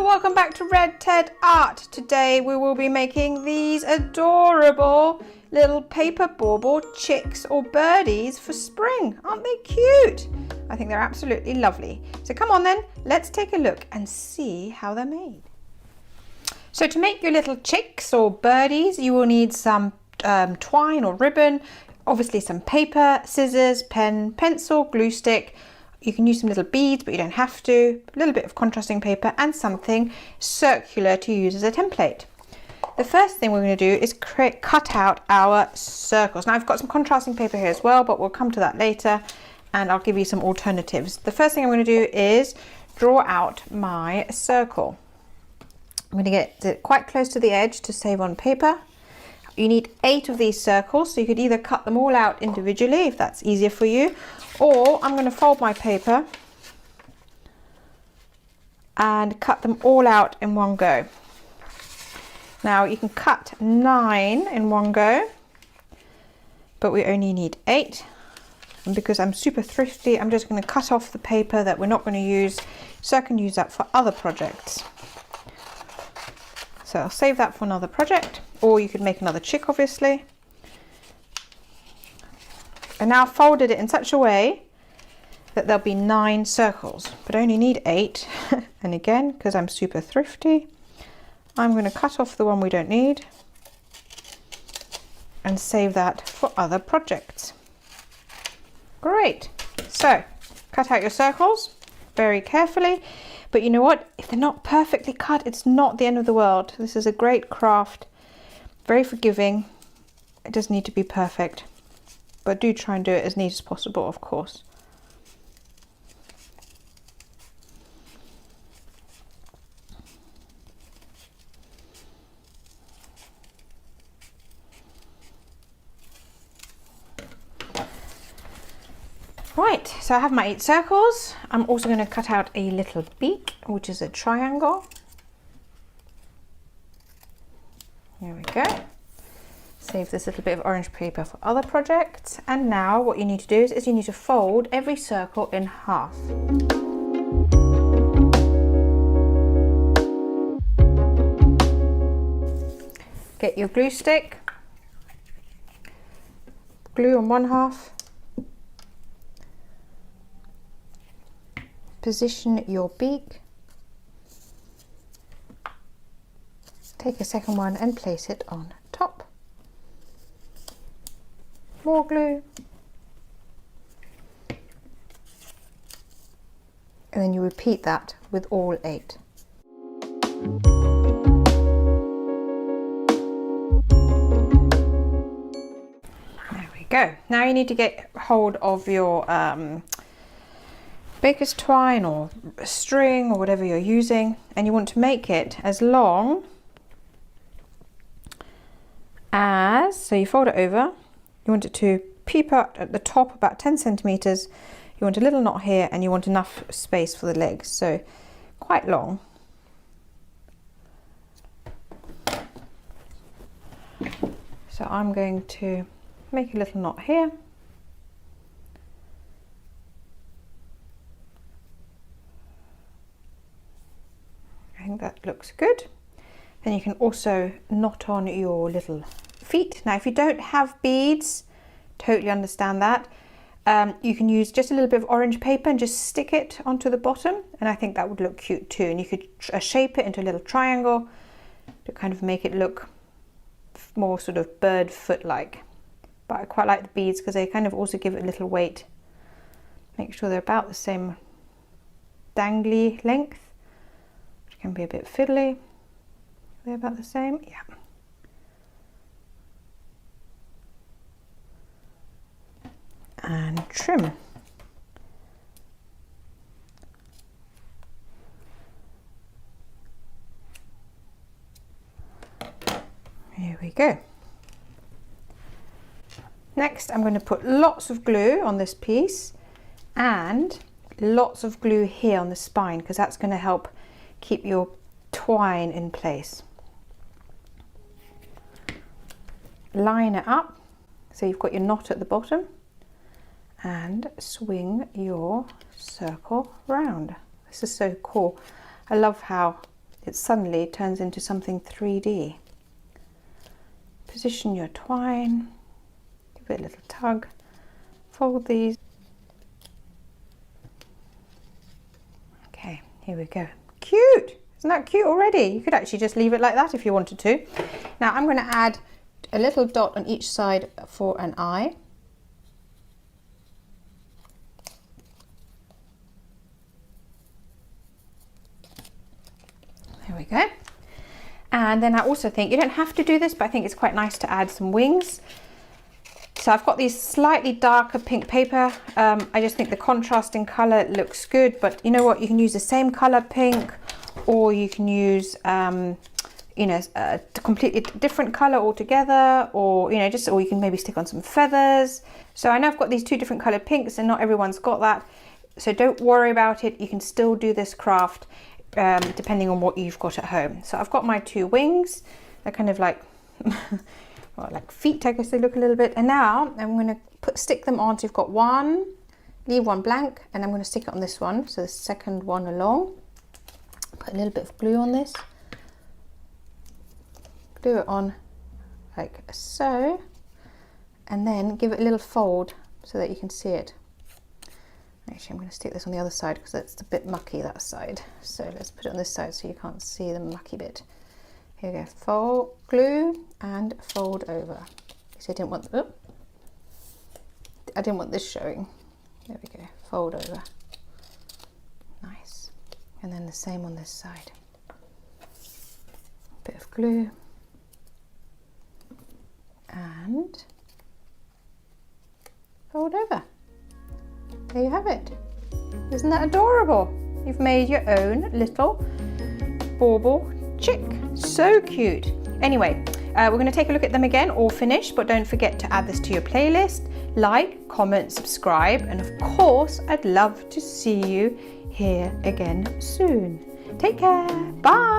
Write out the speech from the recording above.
welcome back to Red Ted Art. Today we will be making these adorable little paper bauble chicks or birdies for spring. Aren't they cute? I think they're absolutely lovely. So come on then, let's take a look and see how they're made. So to make your little chicks or birdies, you will need some twine or ribbon, obviously some paper, scissors, pen, pencil, glue stick. You can use some little beads, but you don't have to. A little bit of contrasting paper and something circular to use as a template. The first thing we're going to do is cut out our circles. Now I've got some contrasting paper here as well, but we'll come to that later and I'll give you some alternatives. The first thing I'm going to do is draw out my circle. I'm going to get it quite close to the edge to save on paper. You need 8 of these circles, so you could either cut them all out individually if that's easier for you, or I'm going to fold my paper and cut them all out in one go. Now you can cut 9 in one go, but we only need 8. And because I'm super thrifty, I'm just going to cut off the paper that we're not going to use so I can use that for other projects. So I'll save that for another project, or you could make another chick obviously. And now I've folded it in such a way that there'll be 9 circles, but I only need 8. And again, because I'm super thrifty, I'm going to cut off the one we don't need and save that for other projects. Great. So cut out your circles very carefully. But you know what? If they're not perfectly cut, it's not the end of the world. This is a great craft, very forgiving. It doesn't need to be perfect, but do try and do it as neat as possible, of course. Right, so I have my 8 circles. I'm also going to cut out a little beak, which is a triangle. Here we go. Save this little bit of orange paper for other projects. And now what you need to do is you need to fold every circle in half. Get your glue stick, glue on one half. Position your beak, take a second one and place it on top. More glue, and then you repeat that with all 8. There we go. Now you need to get hold of your baker's twine or string or whatever you're using, and you want to make it as long as, so you fold it over, you want it to peep out at the top about 10 centimeters. You want a little knot here and you want enough space for the legs, so quite long. So I'm going to make a little knot here. I think that looks good. Then you can also knot on your little feet. Now if you don't have beads, totally understand that. You can use just a little bit of orange paper and just stick it onto the bottom, and I think that would look cute too. And you could shape it into a little triangle to kind of make it look more sort of bird foot like. But I quite like the beads because they kind of also give it a little weight. Make sure they're about the same dangly length. Can be a bit fiddly. They're about the same, yeah. And trim. Here we go. Next, I'm going to put lots of glue on this piece and lots of glue here on the spine, because that's going to help keep your twine in place. Line it up so you've got your knot at the bottom and swing your circle round. This is so cool. I love how it suddenly turns into something 3D. Position your twine, give it a little tug, fold these. Okay, here we go. Cute! Isn't that cute already? You could actually just leave it like that if you wanted to. Now I'm going to add a little dot on each side for an eye. There we go. And then I also think, you don't have to do this, but I think it's quite nice to add some wings. So I've got these slightly darker pink paper. I just think the contrast in colour looks good, but you know what? You can use the same colour pink, or you can use, you know, a completely different colour altogether, or, you know, just, or you can maybe stick on some feathers. So I know I've got these two different coloured pinks and not everyone's got that. So don't worry about it. You can still do this craft depending on what you've got at home. So I've got my two wings. They're kind of like, well, like feet, I guess they look a little bit. And now I'm going to stick them on. So you've got one, leave one blank, and I'm going to stick it on this one. So the second one along. Put a little bit of glue on this. Glue it on like so. And then give it a little fold so that you can see it. Actually, I'm going to stick this on the other side because it's a bit mucky, that side. So let's put it on this side so you can't see the mucky bit. Here we go. Fold, glue, and fold over. So I didn't want this showing. There we go. Fold over. Nice. And then the same on this side. Bit of glue. And fold over. There you have it. Isn't that adorable? You've made your own little bauble chick. So cute. Anyway, we're going to take a look at them again, all finished, but don't forget to add this to your playlist. Like, comment, subscribe, and of course, I'd love to see you here again soon. Take care. Bye.